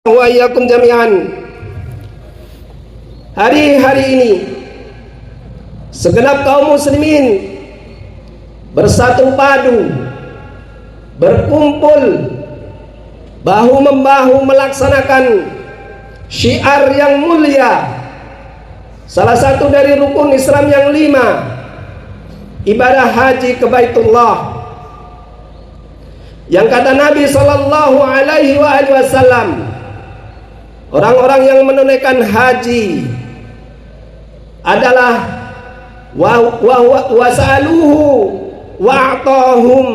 wa iyyakum jami'an. Hari ini segenap kaum muslimin bersatu padu, berkumpul bahu-membahu melaksanakan syiar yang mulia, salah satu dari rukun Islam yang 5, ibadah haji ke Baitullah, yang kata Nabi sallallahu alaihi wasallam, orang-orang yang menunaikan haji adalah wasa'aluhu wa'atahum,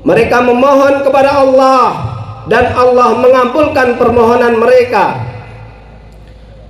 mereka memohon kepada Allah dan Allah mengabulkan permohonan mereka.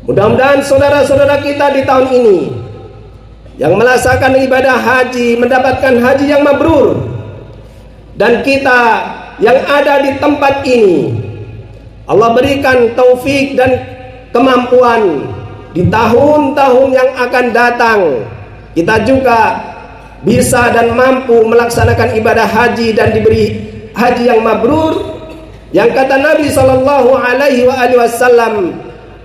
Mudah-mudahan saudara-saudara kita di tahun ini yang melaksanakan ibadah haji mendapatkan haji yang mabrur, dan kita yang ada di tempat ini Allah berikan taufik dan kemampuan di tahun-tahun yang akan datang kita juga bisa dan mampu melaksanakan ibadah haji dan diberi haji yang mabrur, yang kata Nabi sallallahu alaihi wasallam,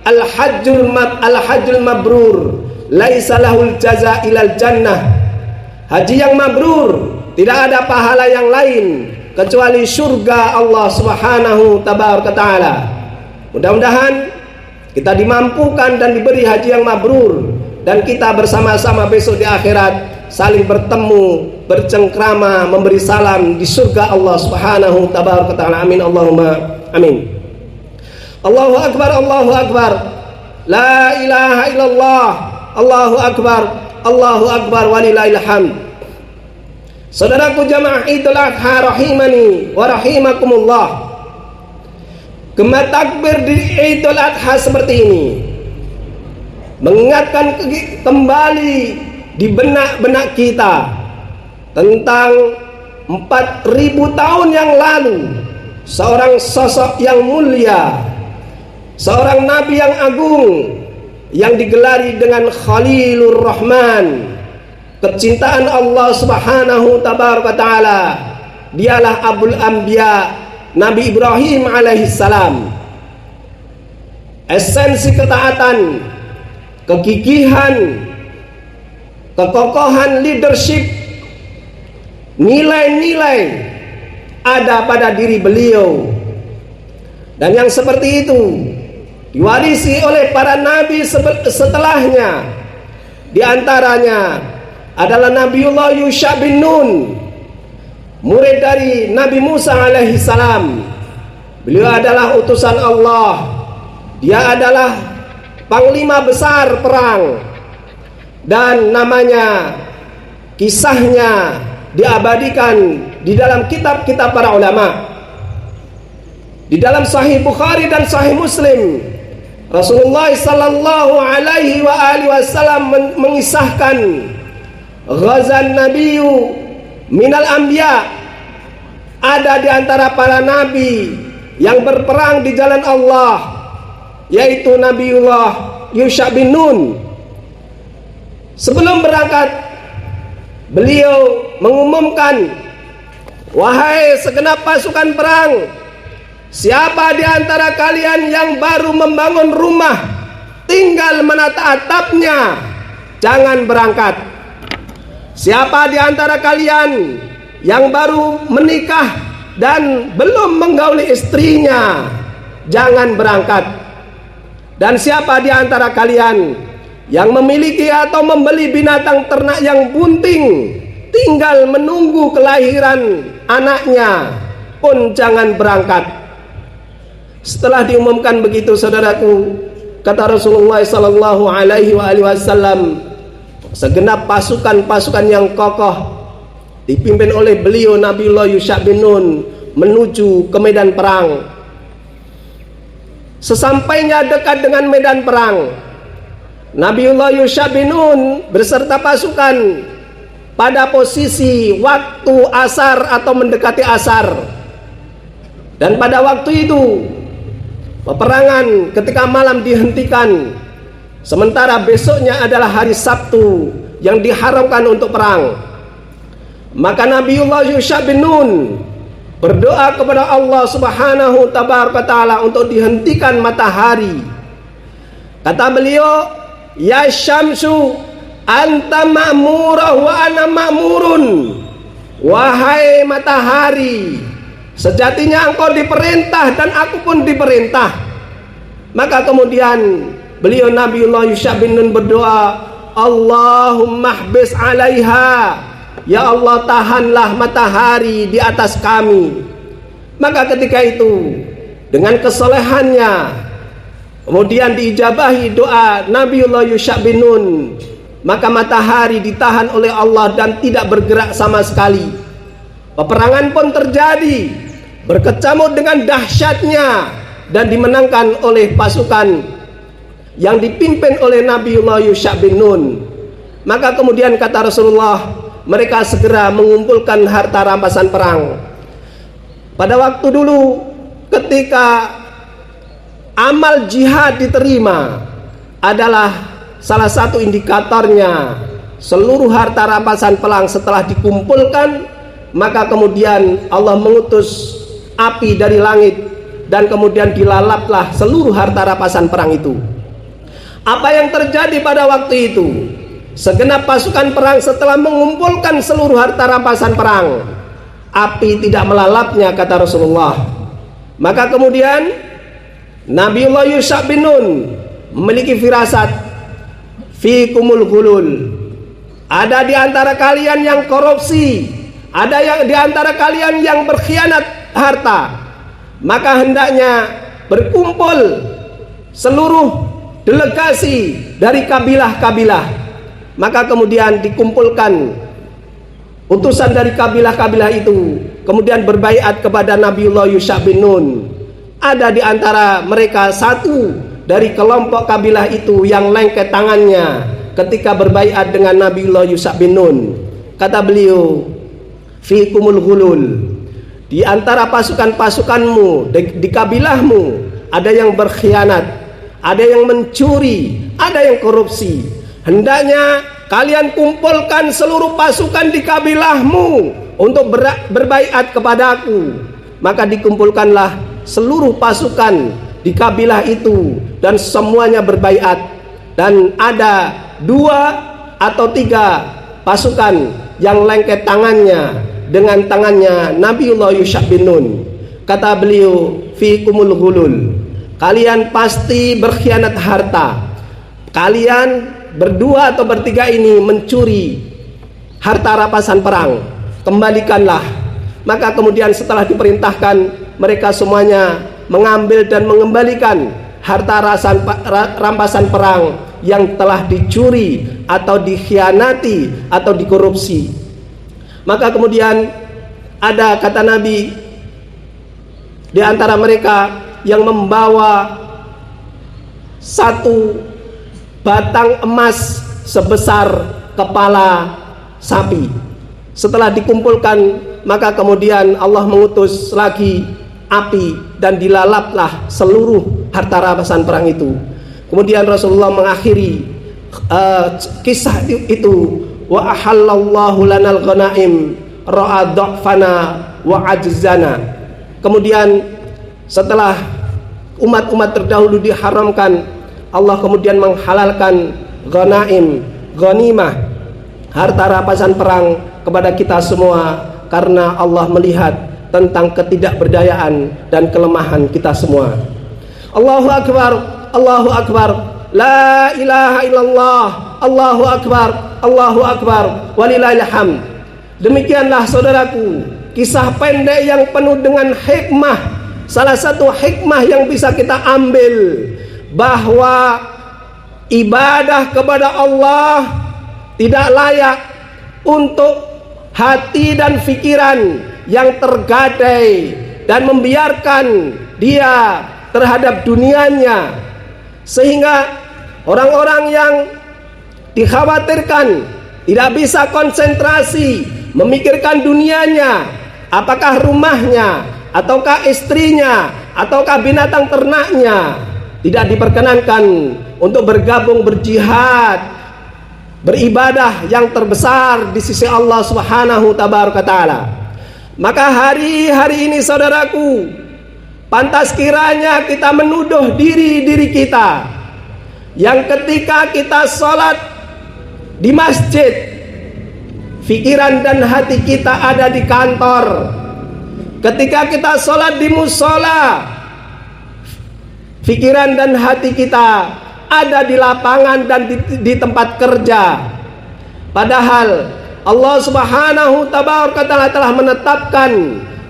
al-hajjul mabrur laisa lahul jaza ilal jannah. Haji yang mabrur tidak ada pahala yang lain kecuali surga Allah Subhanahu taala. Mudah-mudahan kita dimampukan dan diberi haji yang mabrur, dan kita bersama-sama besok di akhirat saling bertemu, bercengkrama, memberi salam di surga Allah Subhanahu taala. Amin Allahumma amin. Allahu akbar, Allahu akbar. La ilaha illallah. Allahu akbar walillahil hamd. Saudaraku jamaah Idul Adha rahimani wa rahimakumullah, gema takbir di Idul Adha seperti ini mengingatkan kembali di benak-benak kita tentang 4.000 tahun yang lalu seorang sosok yang mulia, seorang nabi yang agung yang digelari dengan Khalilur Rahman, kecintaan Allah Subhanahu taala. Dialah Abul Anbiya, Nabi Ibrahim alaihissalam. Esensi ketaatan, kegigihan, kekokohan leadership, nilai-nilai ada pada diri beliau, dan yang seperti itu diwarisi oleh para nabi setelahnya. Di antaranya adalah Nabiullah Yusha bin Nun, murid dari Nabi Musa alaihi salam. Beliau adalah utusan Allah. Dia adalah panglima besar perang, dan namanya, kisahnya diabadikan di dalam kitab-kitab para ulama. Di dalam Sahih Bukhari dan Sahih Muslim, Rasulullah sallallahu alaihi wasallam mengisahkan ghazan nabiyyu minal anbiya, ada di antara para nabi yang berperang di jalan Allah, yaitu Nabiullah Yusha bin Nun. Sebelum berangkat, beliau mengumumkan, wahai segenap pasukan perang, siapa di antara kalian yang baru membangun rumah, tinggal menata atapnya, jangan berangkat. Siapa di antara kalian yang baru menikah dan belum menggauli istrinya, jangan berangkat. Dan siapa di antara kalian yang memiliki atau membeli binatang ternak yang bunting, tinggal menunggu kelahiran anaknya, pun jangan berangkat. Setelah diumumkan begitu, saudaraku, kata Rasulullah sallallahu alaihi wasallam, segenap pasukan-pasukan yang kokoh dipimpin oleh beliau Nabiullah Yusha bin Nun menuju ke medan perang. Sesampainya dekat dengan medan perang, Nabiullah Yusha bin Nun beserta pasukan pada posisi waktu asar atau mendekati asar. Dan pada waktu itu peperangan ketika malam dihentikan, sementara besoknya adalah hari Sabtu yang diharamkan untuk perang. Maka Nabiullah Yusha bin Nun berdoa kepada Allah Subhanahu Ta'ala untuk dihentikan matahari. Kata beliau, ya syamsu anta ma'murah wa ana ma'murun. Wahai matahari, sejatinya engkau diperintah dan aku pun diperintah. Maka kemudian beliau Nabiullah Yusha bin Nun berdoa, Allahumma hbis alaiha, ya Allah tahanlah matahari di atas kami. Maka ketika itu dengan kesolehannya kemudian diijabahi doa Nabiullah Yusha bin Nun, maka matahari ditahan oleh Allah dan tidak bergerak sama sekali. Peperangan pun terjadi, berkecamuk dengan dahsyatnya dan dimenangkan oleh pasukan yang dipimpin oleh Nabiullah Yusha bin Nun. Maka kemudian kata Rasulullah, mereka segera mengumpulkan harta rampasan perang. Pada waktu dulu ketika amal jihad diterima adalah salah satu indikatornya seluruh harta rampasan perang setelah dikumpulkan, maka kemudian Allah mengutus api dari langit dan kemudian dilalaplah seluruh harta rampasan perang itu. Apa yang terjadi pada waktu itu? Segenap pasukan perang setelah mengumpulkan seluruh harta rampasan perang, api tidak melalapnya, kata Rasulullah. Maka kemudian Nabiullah Yusha bin Nun memiliki firasat, fikumul ghulul, ada di antara kalian yang korupsi, ada yang di antara kalian yang berkhianat harta, maka hendaknya berkumpul seluruh delegasi dari kabilah-kabilah. Maka kemudian dikumpulkan utusan dari kabilah-kabilah itu, kemudian berbaiat kepada Nabiullah Yusha bin Nun. Ada di antara mereka satu dari kelompok kabilah itu yang lengket tangannya ketika berbaiat dengan Nabiullah Yusha bin Nun. Kata beliau, fikumul ghulul, di antara pasukan-pasukanmu, di kabilahmu ada yang berkhianat, ada yang mencuri, ada yang korupsi. Hendaknya kalian kumpulkan seluruh pasukan di kabilahmu untuk berbaiat kepadaku. Maka dikumpulkanlah seluruh pasukan di kabilah itu dan semuanya berbaiat. Dan ada 2 atau 3 pasukan yang lengket tangannya dengan tangannya Nabiullah Yusha bin Nun. Kata beliau, fikumul ghulul, kalian pasti berkhianat harta. Kalian berdua atau bertiga ini mencuri harta rampasan perang, kembalikanlah. Maka kemudian setelah diperintahkan, mereka semuanya mengambil dan mengembalikan harta rampasan perang yang telah dicuri atau dikhianati atau dikorupsi. Maka kemudian ada, kata Nabi, di antara mereka yang membawa 1 batang emas sebesar kepala sapi. Setelah dikumpulkan, maka kemudian Allah mengutus lagi api dan dilalaplah seluruh harta rampasan perang itu. Kemudian Rasulullah mengakhiri kisah itu, wa ahallallahu lanal ghanaim ra'a dha'fana wa ajzana. Kemudian setelah umat-umat terdahulu diharamkan, Allah kemudian menghalalkan ghanaim, ghanimah, harta rampasan perang kepada kita semua, karena Allah melihat tentang ketidakberdayaan dan kelemahan kita semua. Allahu Akbar, Allahu Akbar, la ilaha illallah, Allahu Akbar, Allahu Akbar, walillahil hamd. Demikianlah saudaraku, kisah pendek yang penuh dengan hikmah. Salah satu hikmah yang bisa kita ambil, bahwa ibadah kepada Allah tidak layak untuk hati dan pikiran yang tergadai dan membiarkan dia terhadap dunianya, sehingga orang-orang yang dikhawatirkan tidak bisa konsentrasi memikirkan dunianya, apakah rumahnya, ataukah istrinya, ataukah binatang ternaknya, tidak diperkenankan untuk bergabung berjihad, beribadah yang terbesar di sisi Allah Subhanahu Ta'ala. Maka hari-hari ini saudaraku, pantas kiranya kita menuduh diri kita yang ketika kita sholat di masjid, pikiran dan hati kita ada di kantor. Ketika kita sholat di musola, pikiran dan hati kita ada di lapangan dan di tempat kerja. Padahal Allah Subhanahu Taala telah menetapkan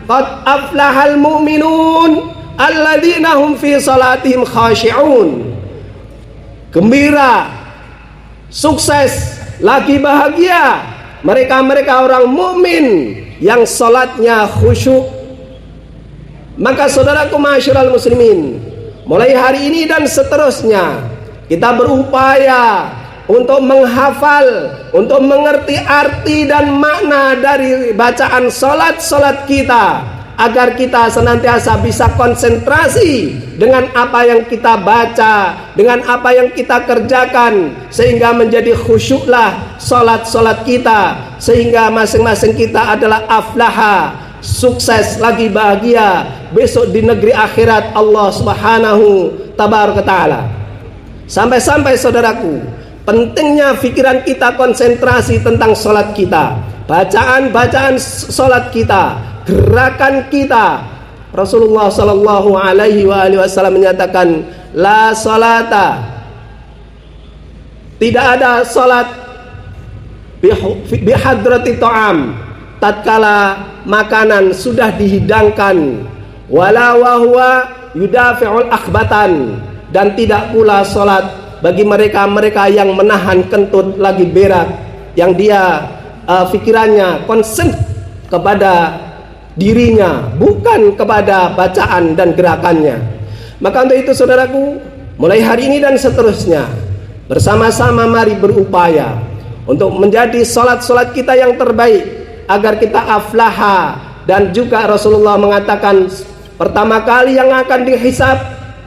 qad aflahal mu'minun alladzina hum fi salatihim khashi'un. Gembira, sukses, lagi bahagia mereka-mereka orang mukmin yang salatnya khusyuk. Maka saudaraku masyarul muslimin, mulai hari ini dan seterusnya kita berupaya untuk menghafal, untuk mengerti arti dan makna dari bacaan salat kita, agar kita senantiasa bisa konsentrasi dengan apa yang kita baca, dengan apa yang kita kerjakan, sehingga menjadi khusyuklah salat kita, sehingga masing-masing kita adalah aflaha, sukses, lagi bahagia besok di negeri akhirat Allah Subhanahu Taala. Sampai-sampai saudaraku, pentingnya pikiran kita konsentrasi tentang salat kita, bacaan salat kita, gerakan kita. Rasulullah sallallahu alaihi wasallam menyatakan, la salata, tidak ada salat bihadrati ta'am, tatkala makanan sudah dihidangkan, wala wahwa yudafi'ul akhbatan, dan tidak pula salat bagi mereka-mereka yang menahan kentut lagi berak, yang dia pikirannya konsen kepada dirinya, bukan kepada bacaan dan gerakannya. Maka untuk itu saudaraku, mulai hari ini dan seterusnya, bersama-sama mari berupaya untuk menjadi salat kita yang terbaik, agar kita aflaha. Dan juga Rasulullah mengatakan, pertama kali yang akan dihisab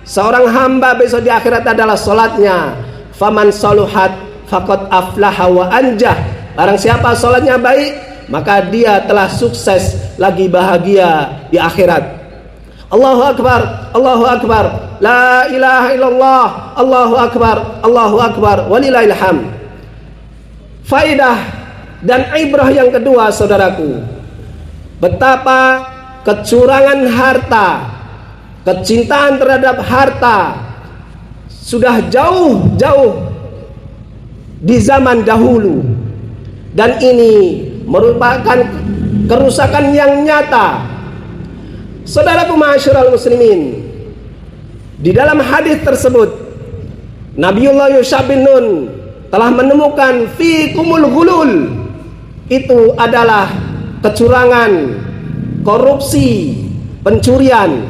seorang hamba besok di akhirat adalah salatnya. Faman saluhat faqad aflaha wa anjah. Barang siapa salatnya baik, maka dia telah sukses, lagi bahagia di akhirat. Allahu akbar, Allahu akbar, la ilaha illallah, Allahu akbar, walillahil hamd. Faidah dan ibrah yang kedua saudaraku, betapa kecurangan harta, kecintaan terhadap harta sudah jauh-jauh di zaman dahulu, dan ini merupakan kerusakan yang nyata. Saudaraku masyarul muslimin, di dalam hadis tersebut Nabiullah Yusha bin Nun telah menemukan fikumul ghulul, itu adalah kecurangan, korupsi, pencurian.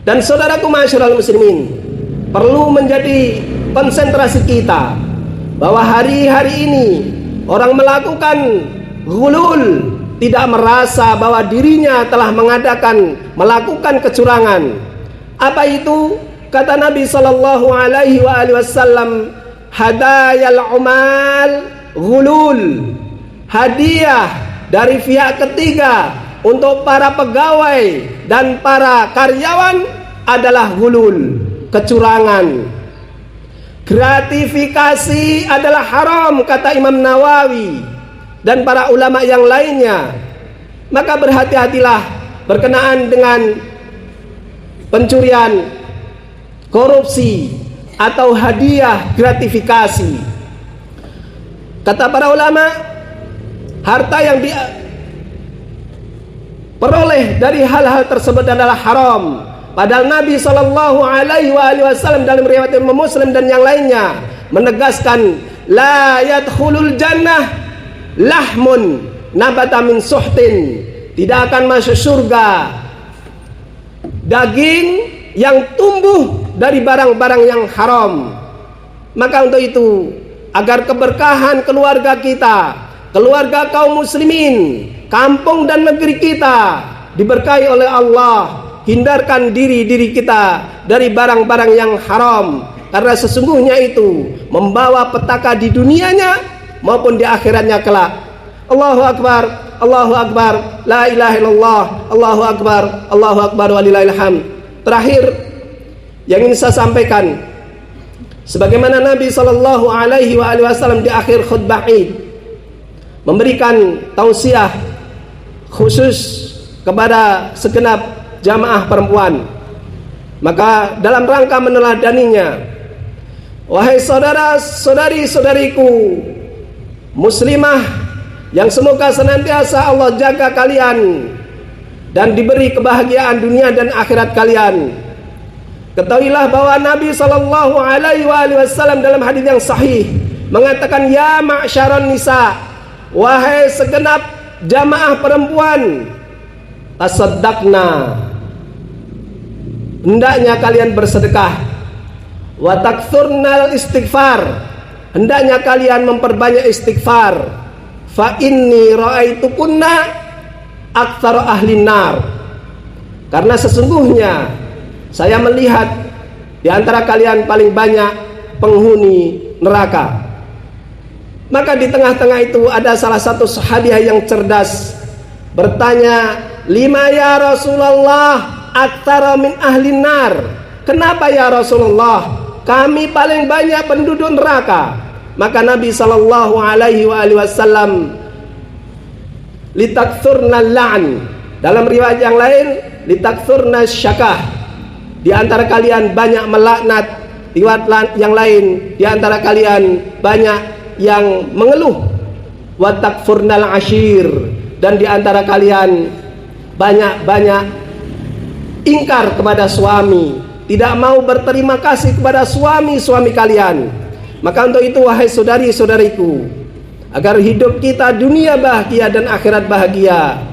Dan saudaraku masyarul muslimin, perlu menjadi konsentrasi kita bahwa hari-hari ini orang melakukan ghulul tidak merasa bahwa dirinya telah melakukan kecurangan. Apa itu? Kata Nabi sallallahu alaihi wasallam, hadayal umal ghulul. Hadiah dari pihak ketiga untuk para pegawai dan para karyawan adalah ghulul, kecurangan. Gratifikasi adalah haram, kata Imam Nawawi dan para ulama yang lainnya. Maka berhati-hatilah berkenaan dengan pencurian, korupsi, atau hadiah gratifikasi. Kata para ulama, harta yang diperoleh dari hal-hal tersebut adalah haram. Padahal Nabi sallallahu alaihi wasallam dalam riwayat Imam Muslim dan yang lainnya menegaskan, la yadkhulul jannah lahmun nabata min suhtin, tidak akan masuk surga daging yang tumbuh dari barang-barang yang haram. Maka untuk itu, agar keberkahan keluarga kita, keluarga kaum muslimin, kampung dan negeri kita diberkahi oleh Allah, hindarkan diri kita dari barang-barang yang haram, karena sesungguhnya itu membawa petaka di dunianya maupun di akhiratnya kelak. Allahu akbar, Allahu Akbar, la ilaha illallah, Allahu Akbar, Allahu Akbar walillahil hamd. Terakhir yang ingin saya sampaikan, sebagaimana Nabi sallallahu alaihi wasallam di akhir khutbah Id memberikan tausiah khusus kepada segenap jamaah perempuan, maka dalam rangka meneladaninya, wahai saudara-saudari-saudariku muslimah yang semoga senantiasa Allah jaga kalian dan diberi kebahagiaan dunia dan akhirat kalian, ketahuilah bahwa Nabi sallallahu alaihi wasallam dalam hadis yang sahih mengatakan, ya ma'syaron nisa, wahai segenap jamaah perempuan, tasaddaqna, hendaknya kalian bersedekah, wa taktsurnal istighfar, hendaknya kalian memperbanyak istighfar, fa inni ra'aitukunna aktsara ahlin nar, karena sesungguhnya saya melihat di antara kalian paling banyak penghuni neraka. Maka di tengah-tengah itu ada salah satu sahabiah yang cerdas bertanya, lima ya Rasulullah aktsara min ahlin nar, kenapa ya Rasulullah kami paling banyak penduduk neraka? Maka Nabi sallallahu alaihi wasallam, litakthurna la'n, dalam riwayat yang lain litakthurna syakah, di antara kalian banyak melaknat, riwayat yang lain di antara kalian banyak yang mengeluh, wa takfurnal ashir, dan di antara kalian banyak-banyak ingkar kepada suami, tidak mau berterima kasih kepada suami-suami kalian. Maka untuk itu wahai saudari-saudariku, agar hidup kita dunia bahagia dan akhirat bahagia,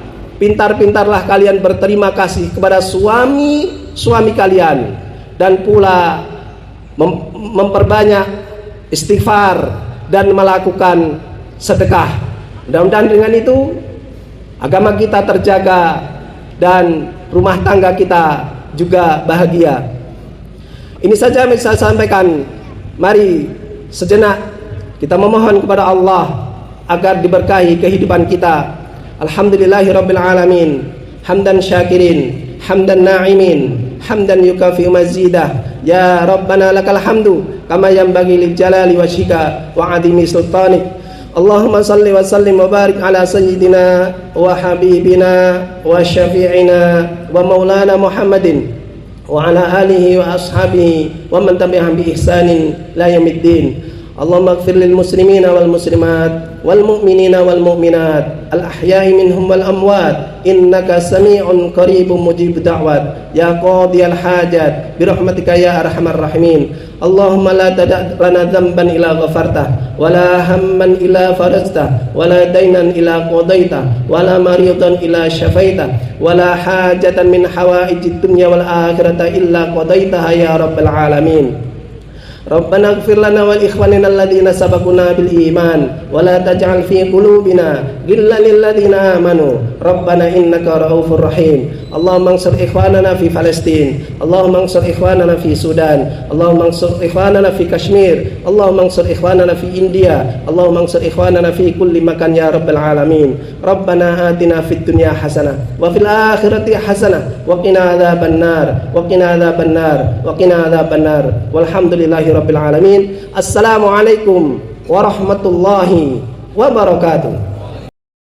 pintar-pintarlah kalian berterima kasih kepada suami-suami kalian, dan pula memperbanyak istighfar dan melakukan sedekah. Mudah-mudahan dengan itu agama kita terjaga dan rumah tangga kita juga bahagia. Ini saja yang saya sampaikan. Mari sejenak kita memohon kepada Allah agar diberkahi kehidupan kita. Alhamdulillahirabbil alamin, hamdan syakirin, hamdan na'imin, hamdan yukafi mazidah. Ya Rabbana lakal hamdu kama yanbaghi lil jalali wasyika wa adimi sultanik. Allahumma salli wa sallim wa barik ala sayyidina wa habibina wa syafi'ina wa maulana Muhammadin wa ala alihi wa ashabihi wa man tabi'ahum bi ihsanin la yaumiddin. Allahumma ighfir lil muslimina wal muslimat wal mu'minina wal mu'minat al ahya'i minhum wal amwat innaka sami'un qaribun mujibud da'wat ya qadiyal hajat bi rahmatika ya arhamar rahimin. Allahumma la tada' lana dhanban illa ghafartah wa la hamman illa farajtah wa la daynan illa qadaitah wa la maridan illa syafaitah wa la hajatan min hawaijid dunya wal akhirati illa qadaitaha ya rabbal alamin. Rabbana ighfir lana wal ikhwanina alladhina sabaquna bil iman wa la taj'al fi qulubina ghillan lil ladzina amanu Rabbana innaka raufur rahim. Allahumma ansur ikhwanana fi Palestin, Allahumma ansur ikhwanana fi Sudan, Allahumma ansur ikhwanana fi Kashmir, Allahumma ansur ikhwanana fi India, Allahumma ansur ikhwanana fi kulli makan ya rabbal alamin. Rabbana atina fid dunya hasanah wa fil akhirati hasanah wa qina adzabannar wa qina adzabannar wa qina adzabannar walhamdulillahi rabbil alamin. Assalamualaikum warahmatullahi wabarakatuh.